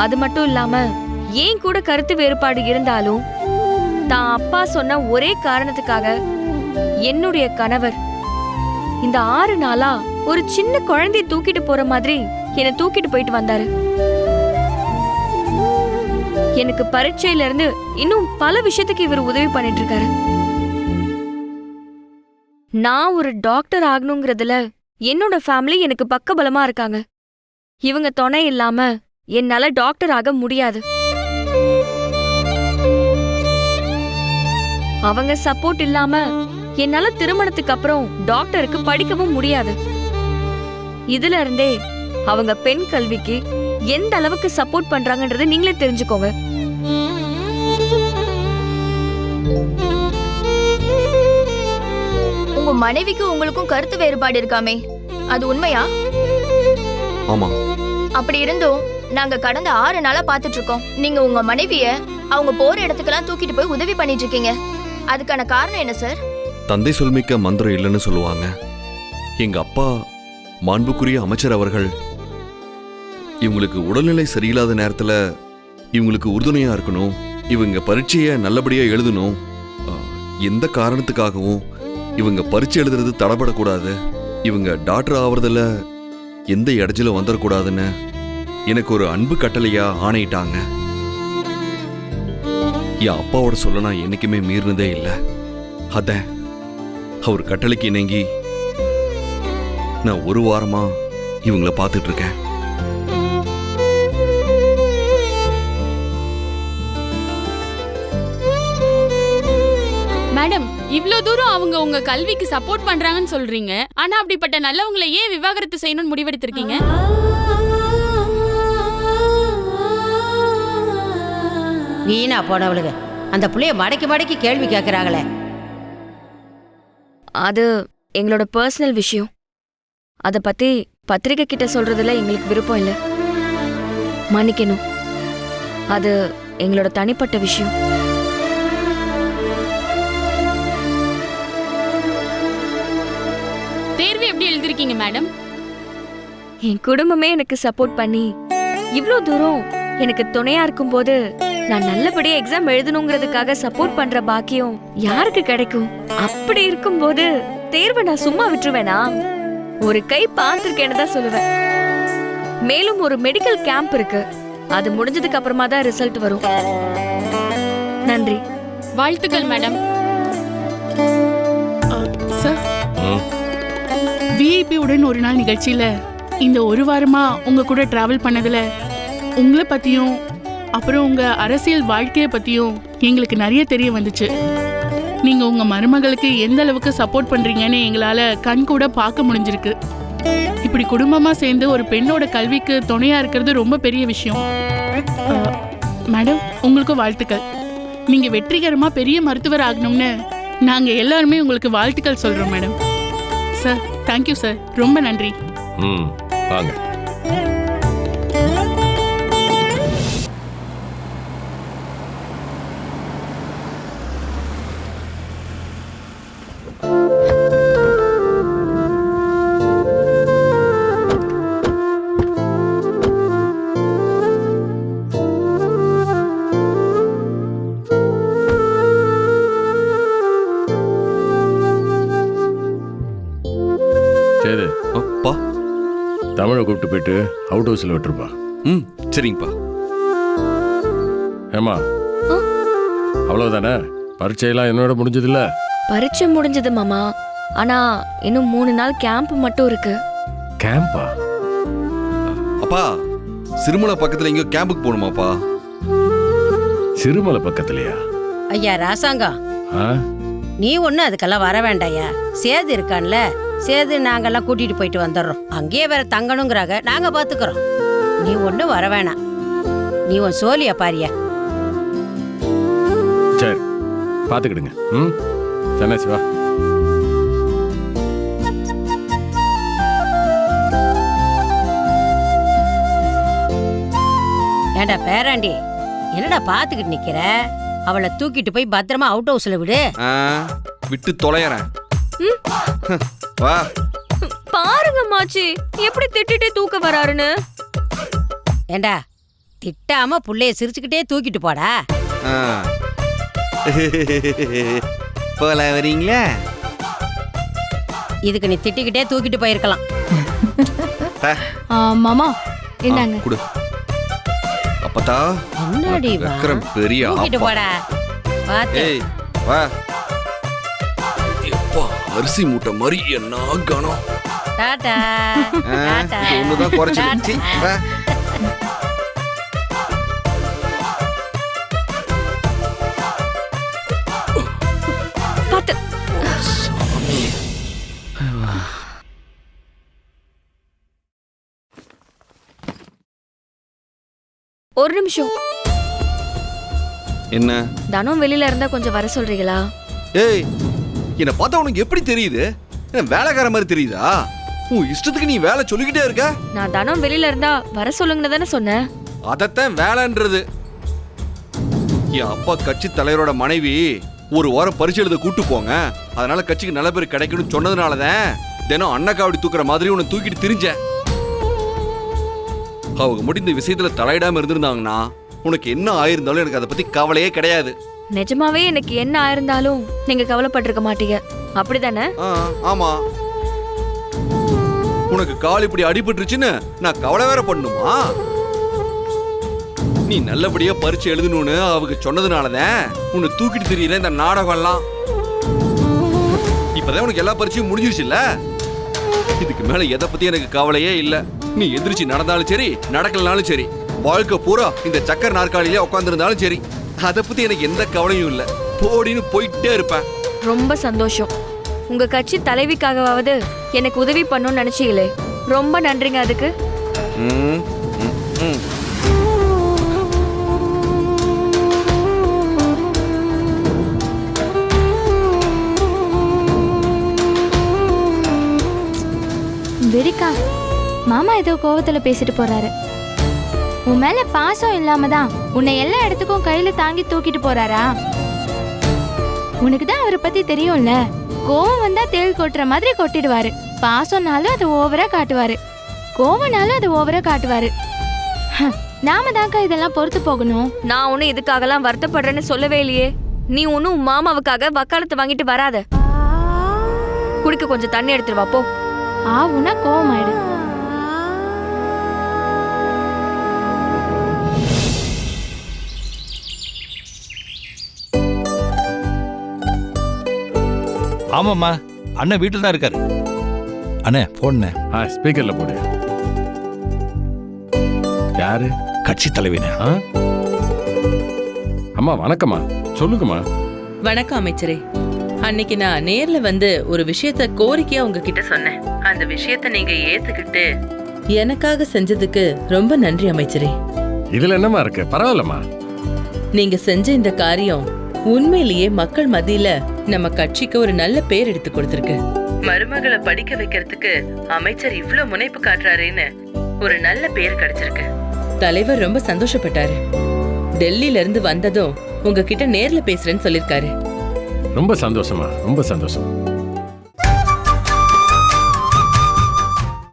அது மட்டும் இல்லாம ஏன் கூட கருத்து வேறுபாடு இருந்தாலும் தான் அப்பா சொன்ன ஒரே காரணத்துக்காக என்னுடைய கணவர் இந்த 6 நாளா ஒரு சின்ன குழந்தைய தூக்கிட்டு போற மாதிரி என்னை தூக்கிட்டு போயிட்டு வந்தாரு. எனக்கு பரீட்சையில இருந்து இன்னும் பல விஷயத்துக்கு இவர் உதவி பண்ணிட்டு இருக்காரு. நான் ஒரு டாக்டர் ஆகணுங்கிறதுல என்னோட ஃபேமிலி எனக்கு பக்கபலமா இருக்காங்க. இவங்க துணை இல்லாம என்னால டாக்டர் ஆக முடியாது. அவங்க சப்போர்ட் இல்லாம என்னால திருமணத்துக்கு அப்புறம் டாக்டருக்கு படிக்கவும் முடியாது. இதுல இருந்தே அவங்க பெண் கல்விக்கு எந்த அளவுக்கு சப்போர்ட் பண்றாங்கன்றதை நீங்களே தெரிஞ்சுக்கோங்க. உங்க மனைவிக்கு உங்களுக்கும் கருத்து வேறுபாடு இருக்காமே, அது உண்மையா? ஆமா. அப்படி இருந்தும் நாங்க கடந்த 6 நாளா பாத்துட்டு இருக்கோம். நீங்க உங்க மனைவிய அவங்க போற இடத்துக்கெல்லாம் தூக்கிட்டு போய் உதவி பண்ணிட்டு இருக்கீங்க. அதுக்கான காரணம் என்ன சார்? தந்தை சொல்மிக்க மந்திரம் இல்லைன்னு சொல்லுவாங்க. எங்க அப்பா மாண்புக்குரிய அமைச்சர் அவர்கள் இவங்களுக்கு உடல்நிலை சரியில்லாத நேரத்துல இவங்களுக்கு உறுதுணையா இருக்கணும், இவங்க பரீட்சைய நல்லபடியா எழுதணும், எந்த காரணத்துக்காகவும் இவங்க பரீட்சை எழுதுறது தடப்படக்கூடாது, இவங்க டாக்டர் ஆவறதுல எந்த இடைஞ்சலும் வந்துடக்கூடாதுன்னு எனக்கு ஒரு அன்பு கட்டளையா ஆணையிட்டாங்க. என் அப்பாவோட சொல்ல நான் என்னைக்குமே மீறினதே இல்லை. அதான் அவர் கட்டளைக்கு இணங்கி நான் 1 வாரமா இவங்கள பார்த்துட்டு இருக்கேன். மேடம், இவ்ளோ தூரம் அவங்க உங்க கல்விக்கு சப்போர்ட் பண்றாங்கன்னு சொல்றீங்க. ஆனா அப்படிப்பட்ட நல்லவங்களை ஏன் விவாகரத்து செய்யணும்னு முடிவெடுத்திருக்கீங்க? வீணா போனவளுங்க அந்த புள்ளைய மடக்கி மடக்கி கேள்வி கேட்கறாங்களே. அது எங்களோட பர்சனல் விஷயம். அத பத்தி பத்திரிகை கிட்ட சொல்றதுல எங்களுக்கு விருப்பம் இல்லை. மன்னிக்கணும். அது எங்களோட தனிப்பட்ட விஷயம். தேர்வு எப்படி எழுதிருக்கீங்க மேடம்? என் குடும்பமே எனக்கு சப்போர்ட் பண்ணி இவ்ளோ தூரம் எனக்கு துணையா இருக்கும்போது நான் நல்லபடியா எக்ஸாம் எழுதணுங்கிறதுக்காக சப்போர்ட் பண்ற பாக்கியம் யாருக்கு கிடைக்கும்? அப்படி இருக்கும்போது தேர்வை நான் சும்மா விட்டுருவேனா? ஒரு கை பார்த்திருக்கேன்னு தான் சொல்லுவேன். மேலும் ஒரு மெடிக்கல் கேம்ப் இருக்கு. அது முடிஞ்சதுக்கு அப்புறமா தான் ரிசல்ட் வரும். நன்றி. வாழ்த்துக்கள் மேடம். சார், விஐபி உடன் ஒரு நாள் நிகழ்ச்சியில இந்த 1 வாரமா உங்க கூட டிராவல் பண்ணதுல உங்களை பத்தியும் அப்புறம் உங்க அரசியல் வாழ்க்கைய பத்தியும் எங்களுக்கு நிறைய தெரிய வந்துச்சு. நீங்க உங்க மருமகளுக்கு எந்த அளவுக்கு சப்போர்ட் பண்றீங்கன்னு எங்களால கண் கூட பார்க்க முடிஞ்சிருக்கு. இப்படி குடும்பமா சேர்ந்து ஒரு பெண்ணோட கல்விக்கு துணையா இருக்கிறது ரொம்ப பெரிய விஷயம். மேடம், உங்களுக்கு வாழ்த்துக்கள். நீங்க வெற்றிகரமா பெரிய மருத்துவர் ஆகணும்னு நாங்க எல்லாருமே உங்களுக்கு வாழ்த்துக்கள் சொல்றோம் மேடம். சார், தேங்க்யூ சார், ரொம்ப நன்றி. வாங்க. சரி அப்பா, தமிழை கூப்பிட்டு போயிட்டு அவுட் ஹவுஸில் விட்டுருப்பா. சரிங்கப்பா. ஏமா, அவ்வளவுதானே? பரீட்சையெல்லாம் என்னோட முடிஞ்சதில்ல? பரீட்சை முடிஞ்சது மாமா. ஆனா இன்னும் 3 நாள் கேம்ப் மட்டும் இருக்கு. கேம்பா? அப்பா, சிறுமலை பக்கத்துல எங்கேயோ கேம்புக்கு போகணுமாப்பா? சிறுமலை பக்கத்துலயா? ஐயா ராசாங்கம், ஆ? நீ ஒன்னும் அதுக்கெல்லாம் வர வேண்டாயா. சேது இருக்கான்ல, சேது நாங்கெல்லாம் கூட்டிட்டு போயிட்டு வந்துடுறோம். அங்கேயே வேற தங்கணுங்கிறாங்க, நாங்க பாத்துக்கிறோம். நீ ஒன்னும் வர வேணாம். நீ உன் சோழியா பாரியா. சரி, பாத்துக்கிடுங்க. சன்னாசி வா. ஏண்டா பேராண்டி, என்னடா பாத்துக்கிட்டு நிக்கிற? அவளை தூக்கிட்டு போய் பத்திரமா அவுட் ஹவுஸ்ல விடு. விட்டு தொலைறேன். வா. பாருங்க மாச்சி எப்படி திட்டிட்டே தூக்க வராருன்னு. ஏண்டா, திட்டாம புள்ளைய சிரிச்சுக்கிட்டே தூக்கிட்டு போடா. ஆ. போல வரீங்களா? இதுக்கு நீ திட்டிக்கிட்டே தூக்கிட்டு போயிருக்கலாம். மாமா ஆ, குடு. அப்பத்தா முன்னாடி வா. விக்ரம் பெரிய தூக்கிட்டு ஆப்பா. போடா. பாத்து. ஏய் வா. எப்பா அரிசி மூட்டை மாதிரி என்ன கணம். டாடா. டாடா. இது ஒண்ணுதான் குறைச்சிருச்சு. வா. பாத்து. ஒரு நிமிஷம். என்ன? தனம் வெளியில இருந்தா கொஞ்சம் வர சொல்றீங்களா? ஏய் என்ன பார்த்தா உனக்கு எப்படி தெரியுது? என்ன வேலைக்கார மாதிரி தெரியுதா? உன் இஷ்டத்துக்கு நீ வேலை சொல்லிக்கிட்டே இருக்க. நான் தனம் வெளியில இருந்தா வர சொல்லுங்கன்னு தானே சொன்னேன். அதத்தான் வேலைன்றது. என் அப்பா கட்சி தலைவரோட மனைவி ஒரு வாரம் பரிசு எழுத கூட்டு போங்க, அதனால கட்சிக்கு நல்ல பேர் கிடைக்கணும்னு சொன்னதுனாலதான் தினம் அன்னக்காவடி தூக்குற மாதிரி உன்னை தூக்கிட்டு திரிஞ்சேன். அவங்க மட்டும் இந்த விஷயத்துல தலையிடாம இருந்திருந்தாங்கன்னா உனக்கு என்ன ஆயிருந்தாலும் எனக்கு அதை பத்தி கவலையே கிடையாது. நிஜமாவே எனக்கு என்ன ஆயிருந்தாலும் நீங்க கவலைப்பட்டிருக்க மாட்டீங்க, அப்படிதானே? ஆமா. உனக்கு கால் இப்படி அடிபட்டுருச்சுன்னு நான் கவலை வேற பண்ணுமா? நீ நல்லபடியா பரிச்சு எழுதணும்னு அவங்க சொன்னதுனாலதான் உன்னை தூக்கிட்டு திரியிற இந்த நாடகம் எல்லாம். இப்பதான் உனக்கு எல்லா பரிச்சையும் முடிஞ்சிருச்சு இல்ல? இதுக்கு மேல எதை பத்தி எனக்கு கவலையே இல்ல. நீ எதிர்ச்சி நடந்தாலும் சரி நடக்கலனாலும் சரி, வாழ்க்கை பூரா இந்த சக்கர நாற்காலியிலே உட்காந்துருந்தாலும் சரி, அதை பத்தி எனக்கு எந்த கவலையும் இல்ல. போடின்னு போயிட்டே இருப்பேன். ரொம்ப சந்தோஷம். உங்க கட்சி தலைவிக்காகவாவது எனக்கு உதவி பண்ணணும்னு நினைச்சீங்களே, ரொம்ப நன்றிங்க அதுக்கு. ம், ம், ம். வெடிக்கா, மாமா ஏதோ கோவத்துல பேசிட்டு போறாரு. உன் மேல பாசம் இல்லாம தான் உன்னை எல்லா இடத்துக்கும் கையில தாங்கி தூக்கிட்டு போறாரா? உனக்கு தான் அவரை பத்தி தெரியும்ல. கோவம் வந்தா தேள் கொட்டுற மாதிரி கொட்டிடுவாரு. பாசம்னாலும் அது ஓவரா காட்டுவாரு, கோவம்னாலும் அது ஓவரா காட்டுவாரு. நாம தான்க்கா இதெல்லாம் பொறுத்து போகணும். நான் ஒன்னும் இதுக்காகலாம் வருத்தப்படுறேன்னு சொல்லவே இல்லையே. நீ ஒன்னும் உன் மாமாவுக்காக வக்காலத்து வாங்கிட்டு வராத. குடிக்க கொஞ்சம் தண்ணி எடுத்துட்டு வா போ. ஆவுனா கோவம் ஆயிடு. ஆமாம்மா, அண்ணன் வீட்டில் தான் இருக்காரு. அண்ணே போன ஸ்பீக்கர்ல போடு. யாரு? கட்சி தலைவினே. அம்மா வணக்கம்மா, சொல்லுங்கம்மா. வணக்கம் அமைச்சரே. அன்னைக்கு நான் நேர்ல வந்து ஒரு விஷயத்த கோரிக்கையா உங்ககிட்ட சொன்னேன். அந்த விஷயத்த நீங்க ஏத்துக்கிட்டு எனக்காக செஞ்சதுக்கு ரொம்ப நன்றி அமைச்சரே. இதுல என்னமா இருக்கு? பரவாயில்லம்மா. நீங்க செஞ்ச இந்த காரியம் உண்மையிலேயே மக்கள் மத்தியில நம்ம கட்சிக்கு ஒரு நல்ல பேர் எடுத்து கொடுத்திருக்கு. மருமகளை படிக்க வைக்கிறதுக்கு அமைச்சர் இவ்ளோ முனைப்பு காட்டுறாருன்னு ஒரு நல்ல பேர் கிடைச்சிருக்கு. தலைவர் ரொம்ப சந்தோஷப்பட்டாரு. டெல்லியில இருந்து வந்ததும் உங்ககிட்ட நேர்ல பேசுறேன்னு சொல்லிருக்காரு. ரொம்ப சந்தோஷமா, ரொம்ப சந்தோஷம்.